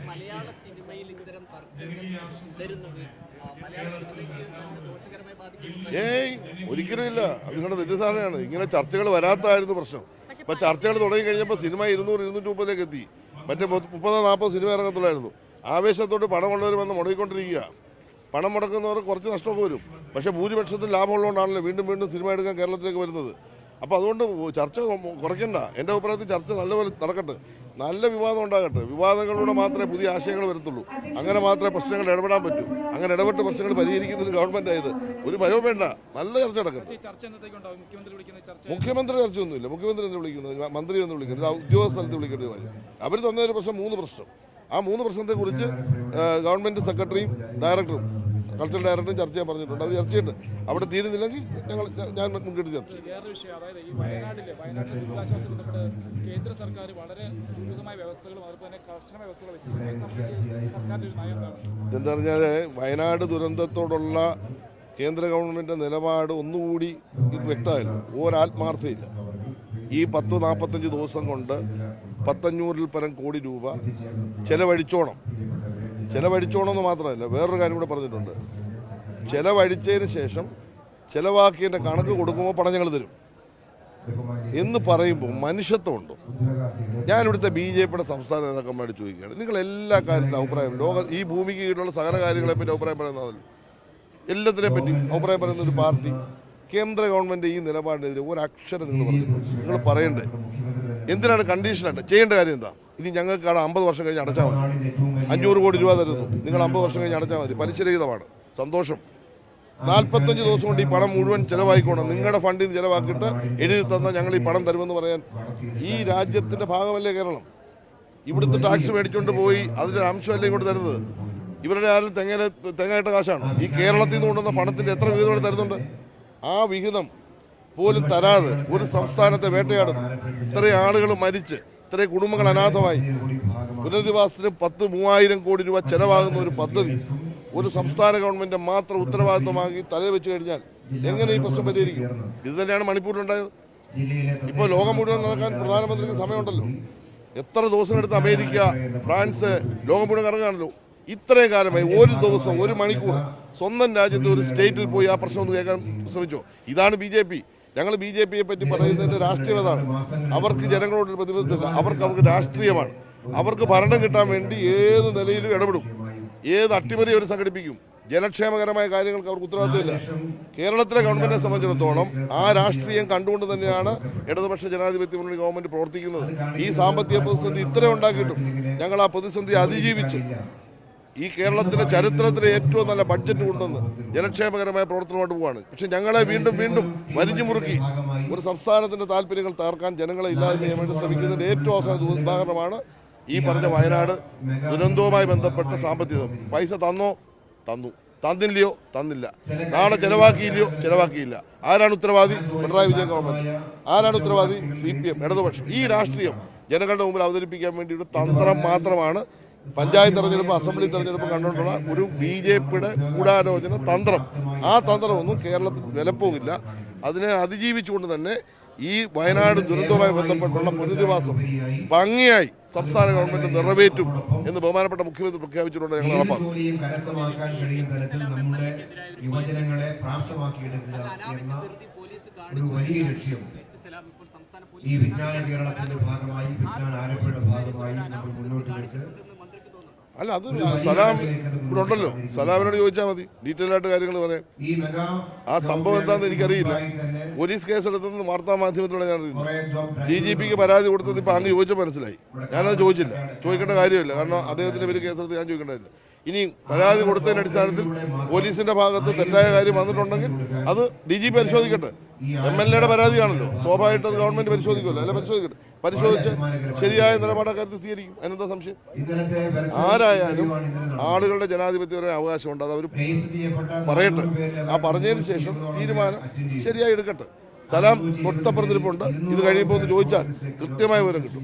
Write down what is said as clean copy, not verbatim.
മലയാള സിനിമയിൽ ഇത്തരം തർക്കങ്ങൾ ഒരിക്കലും ഇല്ല. അത് നിങ്ങളുടെ തെറ്റിദ്ധാരണയാണ്. ഇങ്ങനെ ചർച്ചകൾ വരാത്തായിരുന്നു പ്രശ്നം. ഇപ്പൊ ചർച്ചകൾ തുടങ്ങി കഴിഞ്ഞപ്പോൾ സിനിമ 200-230 എത്തി. മറ്റേ 30-40 സിനിമ ഇറങ്ങത്തുള്ളായിരുന്നു. ആവേശത്തോട് പണമുള്ളവർ വന്ന് മുടങ്ങിക്കൊണ്ടിരിക്കുക. പണം മുടക്കുന്നവർ കുറച്ച് നഷ്ടമൊക്കെ വരും. പക്ഷേ ഭൂരിപക്ഷത്തിൽ ലാഭമുള്ളതുകൊണ്ടാണല്ലോ വീണ്ടും വീണ്ടും സിനിമ എടുക്കാൻ കേരളത്തിലേക്ക് വരുന്നത്. അപ്പോൾ അതുകൊണ്ട് ചർച്ച കുറയ്ക്കണ്ട. എൻ്റെ അഭിപ്രായത്തിൽ ചർച്ച നല്ലപോലെ നടക്കട്ടെ, നല്ല വിവാദം ഉണ്ടാകട്ടെ. വിവാദങ്ങളിലൂടെ മാത്രമേ പുതിയ ആശയങ്ങൾ വരത്തുള്ളൂ. അങ്ങനെ മാത്രമേ പ്രശ്നങ്ങൾ ഇടപെടാൻ പറ്റൂ. അങ്ങനെ ഇടപെട്ട് പ്രശ്നങ്ങൾ പരിഹരിക്കുന്ന ഒരു ഗവൺമെൻറ് ആയത്. ഒരു ഭയവും വേണ്ട, നല്ല ചർച്ച നടക്കട്ടെ. മുഖ്യമന്ത്രി ചർച്ചയൊന്നുമില്ല. മുഖ്യമന്ത്രി എന്ന് വിളിക്കുന്നത്, മന്ത്രി എന്ന് വിളിക്കുന്നത്, ഉദ്യോഗസ്ഥ സ്ഥലത്ത് വിളിക്കേണ്ട കാര്യം. അവർ തന്നൊരു പ്രശ്നം 3 പ്രശ്നം. ആ 3 പ്രശ്നത്തെക്കുറിച്ച് ഗവൺമെൻറ് സെക്രട്ടറിയും ഡയറക്ടറും കൾച്ചറൽ ഡയറക്ടറും ചർച്ച ചെയ്യാൻ പറഞ്ഞിട്ടുണ്ട്. അവർ ചർച്ച ചെയ്തിട്ട് അവിടെ തീരുന്നില്ലെങ്കിൽ ഞാൻ മുൻകൂട്ടി ചർച്ച ചെയ്യും. വേറൊരു വിഷയം, അതായത് ഈ വയനാട്ടിലെ ദുരിതാശ്വാസ ബന്ധപ്പെട്ട് കേന്ദ്ര സർക്കാർ വളരെ ദുരൂഹമായ വ്യവസ്ഥകളും അതുപോലെ തന്നെ കർശനമായ വ്യവസ്ഥകൾ വെച്ചിട്ടുണ്ട്. സർക്കാരിൻ്റെ ഒരു നയം എന്താണ്? ഇതെന്താ പറഞ്ഞാൽ വയനാട് ദുരന്തത്തോടുള്ള കേന്ദ്ര ഗവൺമെൻറ് നിലപാട് ഒന്നുകൂടി വ്യക്തമായില്ല. ഒരാത്മാർത്ഥയില്ല. ഈ 10-45 ദിവസം കൊണ്ട് 500-ൽ പരം കോടി രൂപ ചെലവഴിച്ചോണം എന്ന് മാത്രമല്ല, വേറൊരു കാര്യം കൂടെ പറഞ്ഞിട്ടുണ്ട്. ചെലവഴിച്ചതിന് ശേഷം ചെലവാക്കിയതിൻ്റെ കണക്ക് കൊടുക്കുമ്പോൾ പണം ഞങ്ങൾ തരും എന്ന് പറയുമ്പോൾ മനുഷ്യത്വമുണ്ടോ? ഞാനിവിടുത്തെ BJPയുടെ സംസ്ഥാന നേതാക്കന്മാരോട് ചോദിക്കുകയാണ്, നിങ്ങൾ എല്ലാ കാര്യത്തിലും അഭിപ്രായം, ഈ ഭൂമിക്ക് കീഴിലുള്ള സകല കാര്യങ്ങളെപ്പറ്റി അഭിപ്രായം പറയുന്നതല്ലോ, എല്ലാത്തിനെ പറ്റി അഭിപ്രായം പറയുന്ന ഒരു പാർട്ടി കേന്ദ്ര ഗവൺമെൻറ് ഈ നിലപാടിനെതിരെ ഒരക്ഷരം നിങ്ങൾ പറയണ്ടേ? എന്തിനാണ് കണ്ടീഷനായിട്ട് ചെയ്യേണ്ട കാര്യം എന്താ? ഇനി ഞങ്ങൾക്ക് 50 വർഷം കഴിഞ്ഞ് അടച്ചാൽ മതി. 500 കോടി രൂപ തരുന്നു, നിങ്ങൾ 50 വർഷം കഴിഞ്ഞ് അടച്ചാൽ മതി, പലിശരഹിതമാണ്, സന്തോഷം. 45 ദിവസം കൊണ്ട് ഈ പണം മുഴുവൻ ചിലവായിക്കോണം, നിങ്ങളുടെ ഫണ്ടിൽ നിന്ന് ചിലവാക്കിയിട്ട് എഴുതി തന്നാൽ ഞങ്ങൾ ഈ പണം തരുമെന്ന് പറയാൻ ഈ രാജ്യത്തിൻ്റെ ഭാഗമല്ലേ കേരളം? ഇവിടുത്തെ ടാക്സ് മേടിച്ചുകൊണ്ട് പോയി അതിൻ്റെ അംശമല്ലേ ഇങ്ങോട്ട് തരുന്നത്? ഇവരുടെ ആരും തെങ്ങായിട്ട കാശാണ്. ഈ കേരളത്തിൽ നിന്ന് കൊണ്ടുവന്ന പണത്തിൻ്റെ എത്ര വിഹിതം ഇവിടെ തരുന്നുണ്ട്? ആ വിഹിതം പോലും തരാതെ ഒരു സംസ്ഥാനത്തെ വേട്ടയാടും. ഇത്രയും ആളുകൾ മരിച്ച്, ഇത്രയും കുടുംബങ്ങൾ അനാഥമായി, പുനരധിവാസത്തിന് 10-3000 കോടി രൂപ ചെലവാകുന്ന ഒരു പദ്ധതി ഒരു സംസ്ഥാന ഗവൺമെൻറ് മാത്രം ഉത്തരവാദിത്വമാക്കി തലയിൽ വെച്ച് കഴിഞ്ഞാൽ എങ്ങനെ ഈ പ്രശ്നം പരിഹരിക്കും? ഇത് തന്നെയാണ് മണിപ്പൂരിലുണ്ടായത്. ഇപ്പോൾ ലോകം മുഴുവൻ നടക്കാൻ പ്രധാനമന്ത്രിക്ക് സമയമുണ്ടല്ലോ. എത്ര ദിവസമെടുത്ത് അമേരിക്ക, ഫ്രാൻസ്, ലോകം മുഴുവൻ കറങ്ങുകയാണല്ലോ. ഇത്രയും കാലമായി ഒരു ദിവസം 1 മണിക്കൂർ സ്വന്തം രാജ്യത്തെ ഒരു സ്റ്റേറ്റിൽ പോയി ആ പ്രശ്നം ഒന്ന് കേൾക്കാൻ ശ്രമിച്ചോ? ഇതാണ് BJP. ഞങ്ങൾ BJPയെ പറ്റി പറയുന്നതിൻ്റെ രാഷ്ട്രീയതാണ്. അവർക്ക് ജനങ്ങളോട് പ്രതിബദ്ധത, അവർക്ക് രാഷ്ട്രീയമാണ്. അവർക്ക് ഭരണം കിട്ടാൻ വേണ്ടി ഏത് നിലയിലും ഇടപെടും, ഏത് അട്ടിമറി അവർ സംഘടിപ്പിക്കും. ജനക്ഷേമകരമായ കാര്യങ്ങൾക്ക് അവർക്ക് ഉത്തരവാദിത്തമില്ല. കേരളത്തിലെ ഗവൺമെന്റിനെ സംബന്ധിച്ചിടത്തോളം ആ രാഷ്ട്രീയം കണ്ടുകൊണ്ട് തന്നെയാണ് ഇടതുപക്ഷ ജനാധിപത്യ മുന്നണി ഗവൺമെന്റ് പ്രവർത്തിക്കുന്നത്. ഈ സാമ്പത്തിക പ്രതിസന്ധി ഇത്രയും ഉണ്ടാക്കിയിട്ടും ഞങ്ങൾ ആ പ്രതിസന്ധി അതിജീവിച്ച് ഈ കേരളത്തിലെ ചരിത്രത്തിലെ ഏറ്റവും നല്ല ബഡ്ജറ്റ് കൊണ്ടുവന്ന് ജനക്ഷേമകരമായ പ്രവർത്തനമായിട്ട് പോവുകയാണ്. പക്ഷെ ഞങ്ങളെ വീണ്ടും വീണ്ടും വലിഞ്ഞു മുറുക്കി ഒരു സംസ്ഥാനത്തിന്റെ താല്പര്യങ്ങൾ തകർക്കാൻ ജനങ്ങളെ ഇല്ലാതെ ചെയ്യാൻ വേണ്ടി ശ്രമിക്കുന്നതിന്റെ ഏറ്റവും അവസാന ഉദാഹരണമാണ് ഈ പറഞ്ഞ വയനാട് ദുരന്തവുമായി ബന്ധപ്പെട്ട സാമ്പത്തികം. പൈസ തന്നു, തന്നില്ലയോ, തന്നില്ല. നാളെ ചെലവാക്കിയില്ലയോ, ചെലവാക്കിയില്ല. ആരാണ് ഉത്തരവാദി? പിണറായി വിജയൻ ഗവൺമെന്റ്. ആരാണ് ഉത്തരവാദി? CPM, ഇടതുപക്ഷം. ഈ രാഷ്ട്രീയം ജനങ്ങളുടെ മുമ്പിൽ അവതരിപ്പിക്കാൻ വേണ്ടിയിട്ട് തന്ത്രം മാത്രമാണ് പഞ്ചായത്ത് തെരഞ്ഞെടുപ്പ്, അസംബ്ലി തെരഞ്ഞെടുപ്പ് കണ്ടുകൊണ്ടുള്ള ഒരു BJPയുടെ ഗൂഢാലോചന തന്ത്രം. ആ തന്ത്രമൊന്നും കേരളത്തിൽ വിലപ്പോകില്ല. അതിനെ അതിജീവിച്ചുകൊണ്ട് തന്നെ ഈ വയനാട് ദുരന്തവുമായി ബന്ധപ്പെട്ടുള്ള പുനരധിവാസം ഭംഗിയായി സംസ്ഥാന ഗവൺമെന്റ് നിറവേറ്റും എന്ന് ബഹുമാനപ്പെട്ട മുഖ്യമന്ത്രി പ്രഖ്യാപിച്ചിട്ടുണ്ട്. ഞങ്ങൾ ഉറപ്പാക്കും. ഈ വിജ്ഞാന കേരളത്തിന്റെ ഭാഗമായി, വിജ്ഞാന ആലപ്പുഴയുടെ ഭാഗമായി നമ്മൾ മുന്നോട്ട് വെച്ച് അല്ല, അത് സലാം ഇവിടെ ഉണ്ടല്ലോ, സലാമിനോട് ചോദിച്ചാൽ മതി, ഡീറ്റെയിൽ ആയിട്ട് കാര്യങ്ങൾ പറയാം. ആ സംഭവം എന്താണെന്ന് എനിക്കറിയില്ല. പോലീസ് കേസെടുത്തെന്ന് വാർത്താ മാധ്യമത്തിലൂടെ ഞാൻ അറിയുന്നു. DGPക്ക് പരാതി കൊടുത്തത് ഇപ്പം അങ്ങ് ചോദിച്ചാൽ മനസ്സിലായി. ഞാനത് ചോദിച്ചില്ല, ചോദിക്കേണ്ട കാര്യമില്ല. കാരണം അദ്ദേഹത്തിൻ്റെ പേര് കേസെടുത്ത് ഞാൻ ചോദിക്കേണ്ടതില്ല. ഇനി പരാതി കൊടുത്തതിൻ്റെ അടിസ്ഥാനത്തിൽ പോലീസിന്റെ ഭാഗത്ത് തെറ്റായ കാര്യം വന്നിട്ടുണ്ടെങ്കിൽ അത് DGP പരിശോധിക്കട്ടെ. MLAയുടെ പരാതിയാണല്ലോ, സ്വാഭാവികമായിട്ട് അത് ഗവൺമെന്റ് പരിശോധിക്കുമല്ലോ. അല്ല, പരിശോധിക്കട്ടെ. പരിശോധിച്ച് ശരിയായ നിലപാടക്കാര്യത്തിൽ സ്വീകരിക്കും. അതിനെന്താ സംശയം? ആരായാലും ആളുകളുടെ ജനാധിപത്യപരമായ അവകാശമുണ്ട്, അത് അവർ പറയട്ടെ. ആ പറഞ്ഞതിന് ശേഷം തീരുമാനം ശരിയായി എടുക്കട്ടെ. സലാം തൊട്ടപ്പുറത്തിരിപ്പുണ്ട്. ഇത് കഴിയുമ്പോൾ ഒന്ന് ചോദിച്ചാൽ കൃത്യമായ വിവരം കിട്ടും.